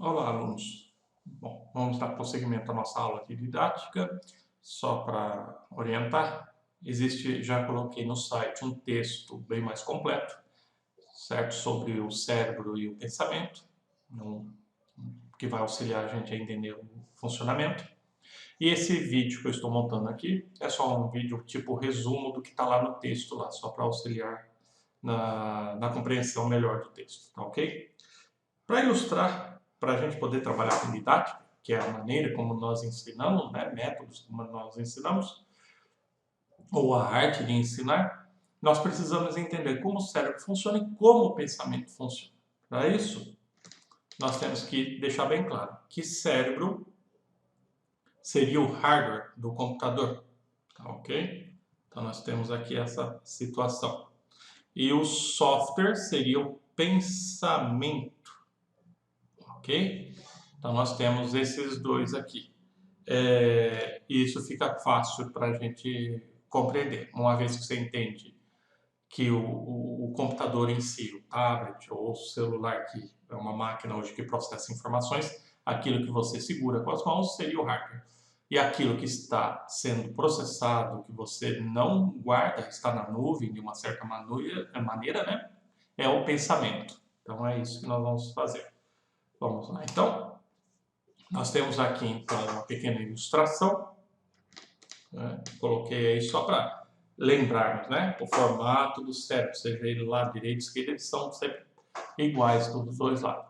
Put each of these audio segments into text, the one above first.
Olá, alunos. Bom, vamos dar prosseguimento à nossa aula de didática. Só para orientar, já coloquei no site um texto bem mais completo, certo? Sobre o cérebro e o pensamento, um- que vai auxiliar a gente a entender o funcionamento. E esse vídeo que eu estou montando aqui é só um vídeo tipo resumo do que está lá no texto, lá, só para auxiliar na compreensão melhor do texto, tá ok? Para ilustrar, para a gente poder trabalhar com didática, que é a maneira como nós ensinamos, né, métodos como nós ensinamos, ou a arte de ensinar, nós precisamos entender como o cérebro funciona e como o pensamento funciona. Para isso, nós temos que deixar bem claro que cérebro seria o hardware do computador, tá ok? Então nós temos aqui essa situação. E o software seria o pensamento, ok? Então nós temos esses dois aqui. E isso fica fácil para a gente compreender, uma vez que você entende que o computador em si, o tablet ou o celular, que é uma máquina hoje que processa informações, aquilo que você segura com as mãos seria o hardware. E aquilo que está sendo processado, que você não guarda, está na nuvem de uma certa maneira, né? É o pensamento. Então é isso que nós vamos fazer. Vamos lá, então. Nós temos aqui, então, uma pequena ilustração, né? Coloquei aí só para lembrarmos, né? O formato do cérebro, seja ele lado direito e esquerdo, eles são sempre iguais dos dois lados.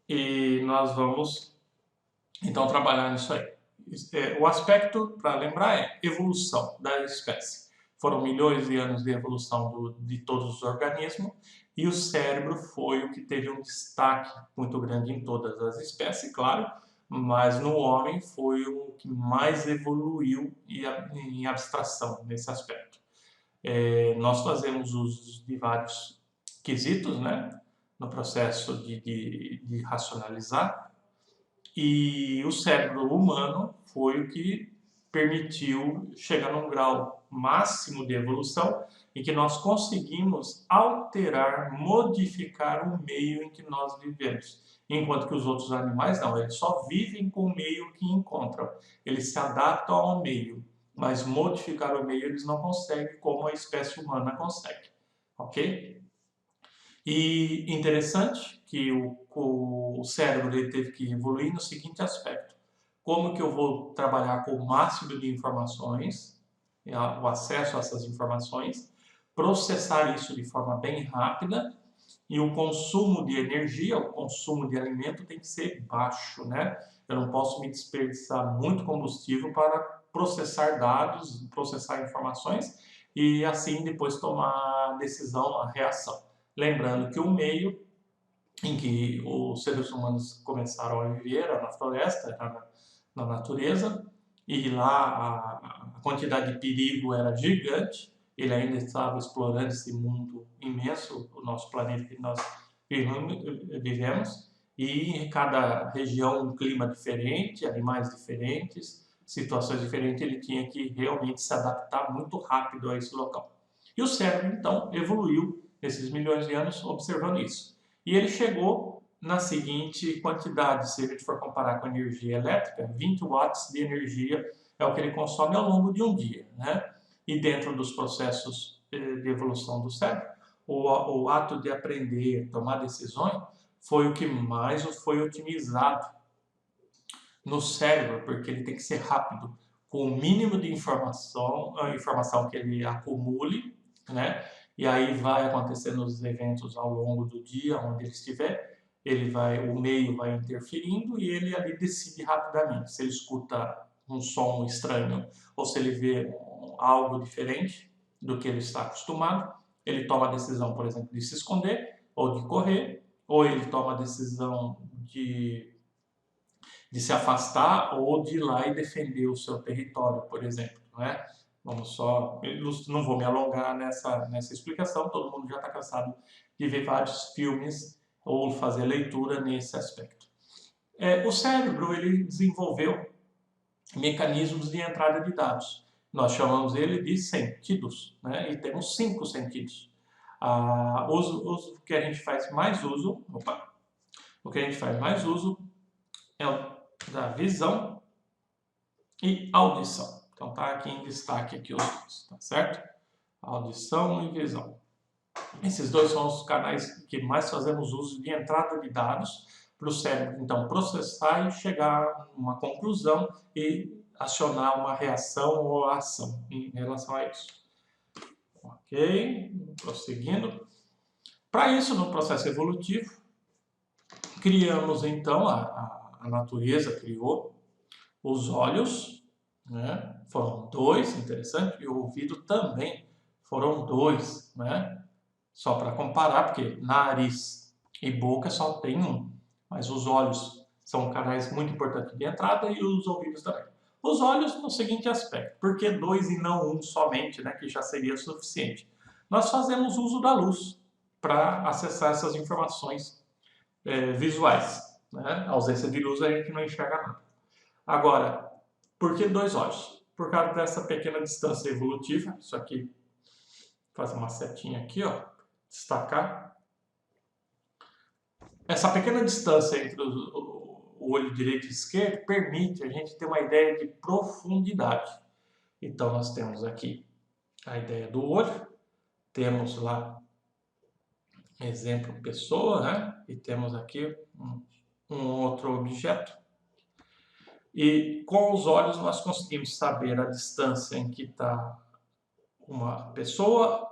E nós vamos, então, trabalhar nisso aí. O aspecto, para lembrar, é evolução da espécie. Foram milhões de anos de evolução de todos os organismos e o cérebro foi o que teve um destaque muito grande em todas as espécies, claro, mas no homem foi o que mais evoluiu em abstração nesse aspecto. Nós fazemos uso de vários quesitos, né, no processo de racionalizar, e o cérebro humano foi o que permitiu chegar num grau máximo de evolução em que nós conseguimos alterar, modificar o meio em que nós vivemos. Enquanto que os outros animais não, eles só vivem com o meio que encontram. Eles se adaptam ao meio, mas modificar o meio eles não conseguem como a espécie humana consegue. Ok? E interessante que o cérebro ele teve que evoluir no seguinte aspecto: como que eu vou trabalhar com o máximo de informações, o acesso a essas informações, processar isso de forma bem rápida, e o consumo de energia, o consumo de alimento tem que ser baixo, né? Eu não posso me desperdiçar muito combustível para processar dados, processar informações e assim depois tomar a decisão, a reação. Lembrando que o meio em que os seres humanos começaram a viver era na floresta, era na natureza, e lá a quantidade de perigo era gigante. Ele ainda estava explorando esse mundo imenso, o nosso planeta que nós vivemos, e em cada região um clima diferente, animais diferentes, situações diferentes, ele tinha que realmente se adaptar muito rápido a esse local. E o cérebro, então, evoluiu nesses milhões de anos observando isso. E ele chegou na seguinte quantidade, se a gente for comparar com a energia elétrica, 20 watts de energia é o que ele consome ao longo de um dia, né? E dentro dos processos de evolução do cérebro, o ato de aprender, tomar decisões, foi o que mais foi otimizado no cérebro, porque ele tem que ser rápido, com o mínimo de informação, a informação que ele acumule, né? E aí vai acontecendo os eventos ao longo do dia, onde ele estiver, o meio vai interferindo e ele ali decide rapidamente. Se ele escuta um som estranho ou se ele vê algo diferente do que ele está acostumado, ele toma a decisão, por exemplo, de se esconder ou de correr, ou ele toma a decisão de se afastar ou de ir lá e defender o seu território, por exemplo, não é? Vamos só, não vou me alongar nessa explicação, todo mundo já está cansado de ver vários filmes ou fazer leitura nesse aspecto. O cérebro ele desenvolveu mecanismos de entrada de dados. Nós chamamos ele de sentidos, né? E temos 5 sentidos. Os que a gente faz mais uso, O que a gente faz mais uso é o da visão e audição. Então tá aqui em destaque aqui os dois, tá certo? Audição e visão. Esses dois são os canais que mais fazemos uso de entrada de dados para o cérebro, então, processar e chegar a uma conclusão e acionar uma reação ou ação em relação a isso. Ok? Prosseguindo. Para isso, no processo evolutivo, criamos, então, a natureza criou os olhos, né? Foram dois, interessante, e o ouvido também foram dois, né? Só para comparar, porque nariz e boca só tem um, mas os olhos são canais muito importantes de entrada e os ouvidos também. Os olhos no seguinte aspecto, por que dois e não um somente, né, que já seria suficiente? Nós fazemos uso da luz para acessar essas informações visuais, né? A ausência de luz a gente não enxerga nada. Agora, por que dois olhos? Por causa dessa pequena distância evolutiva, isso aqui, faz uma setinha aqui, ó, destacar. Essa pequena distância entre o olho direito e esquerdo permite a gente ter uma ideia de profundidade. Então, nós temos aqui a ideia do olho, temos lá, exemplo, pessoa, né? E temos aqui um outro objeto. E com os olhos nós conseguimos saber a distância em que está uma pessoa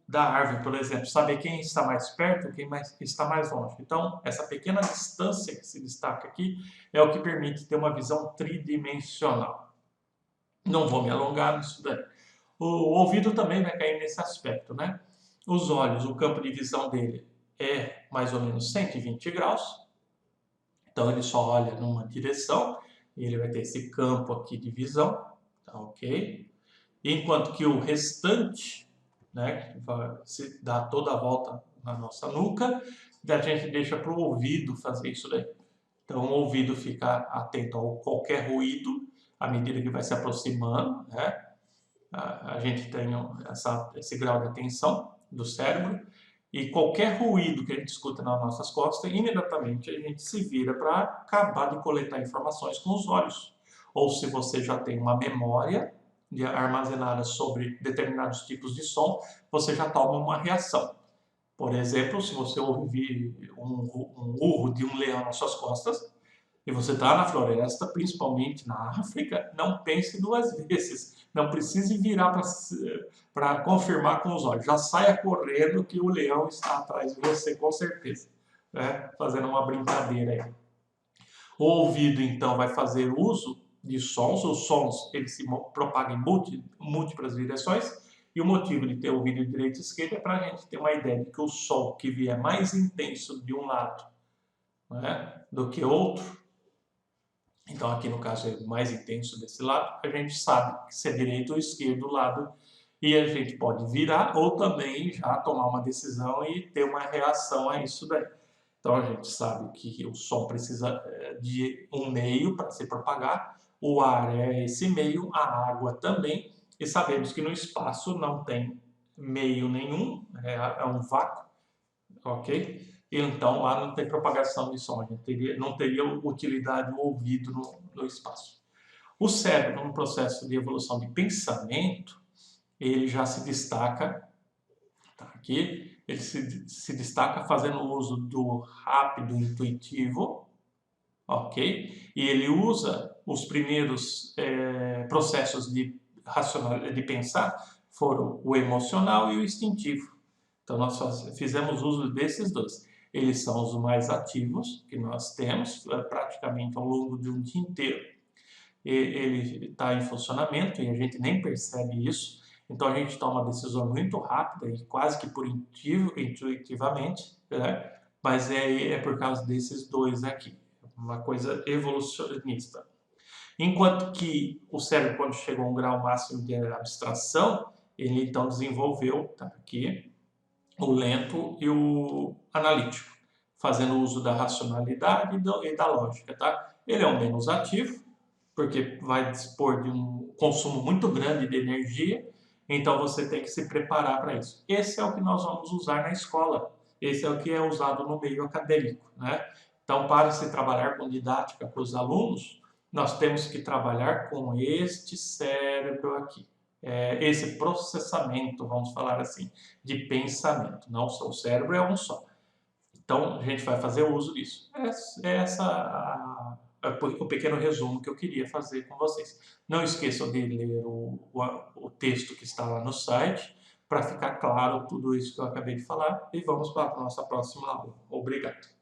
da árvore, por exemplo, saber quem está mais perto, quem está mais longe. Então, essa pequena distância que se destaca aqui é o que permite ter uma visão tridimensional. Não vou me alongar nisso daí. O ouvido também vai cair nesse aspecto, né? Os olhos, o campo de visão dele é mais ou menos 120 graus. Então, ele só olha numa direção e ele vai ter esse campo aqui de visão, tá ok? Enquanto que o restante, né, se dá toda a volta na nossa nuca, a gente deixa para o ouvido fazer isso daí. Então, o ouvido fica atento a qualquer ruído, à medida que vai se aproximando, né? A gente tem esse grau de atenção do cérebro, e qualquer ruído que a gente escuta nas nossas costas, imediatamente a gente se vira para acabar de coletar informações com os olhos. Ou se você já tem uma memória armazenada sobre determinados tipos de som, você já toma uma reação. Por exemplo, se você ouvir um urro de um leão nas suas costas, e você está na floresta, principalmente na África, não pense duas vezes. Não precise virar para confirmar com os olhos. Já saia correndo que o leão está atrás de você, com certeza. Né? Fazendo uma brincadeira aí. O ouvido, então, vai fazer uso de sons. Os sons eles se propagam em múltiplas direções. E o motivo de ter ouvido direito e esquerdo é para a gente ter uma ideia de que o som que vier mais intenso de um lado, né, do que outro, então aqui no caso é mais intenso desse lado, a gente sabe se é direito ou esquerdo o lado, e a gente pode virar ou também já tomar uma decisão e ter uma reação a isso daí. Então a gente sabe que o som precisa de um meio para se propagar, o ar é esse meio, a água também, e sabemos que no espaço não tem meio nenhum, é um vácuo, ok? Então lá não tem propagação de som, a gente não teria utilidade o ouvido no espaço. O cérebro, no processo de evolução de pensamento, ele já se destaca, tá aqui, ele se destaca fazendo uso do rápido intuitivo, ok? E ele usa os primeiros processos de pensar, foram o emocional e o instintivo. Então, nós fizemos uso desses dois. Eles são os mais ativos que nós temos, praticamente ao longo de um dia inteiro. Ele está em funcionamento e a gente nem percebe isso. Então, a gente toma uma decisão muito rápida e quase que por intuitivamente, né? Mas é por causa desses dois aqui. Uma coisa evolucionista. Enquanto que o cérebro, quando chegou a um grau máximo de abstração, ele então desenvolveu, tá aqui, o lento e o analítico, fazendo uso da racionalidade e da lógica, tá? Ele é o menos ativo, porque vai dispor de um consumo muito grande de energia, então você tem que se preparar para isso. Esse é o que nós vamos usar na escola, esse é o que é usado no meio acadêmico, né? Então, para se trabalhar com didática com os alunos, nós temos que trabalhar com este cérebro aqui. Esse processamento, vamos falar assim, de pensamento. Não só o cérebro é um só. Então, a gente vai fazer uso disso. O pequeno resumo que eu queria fazer com vocês. Não esqueçam de ler o texto que está lá no site, para ficar claro tudo isso que eu acabei de falar. E vamos para a nossa próxima aula. Obrigado.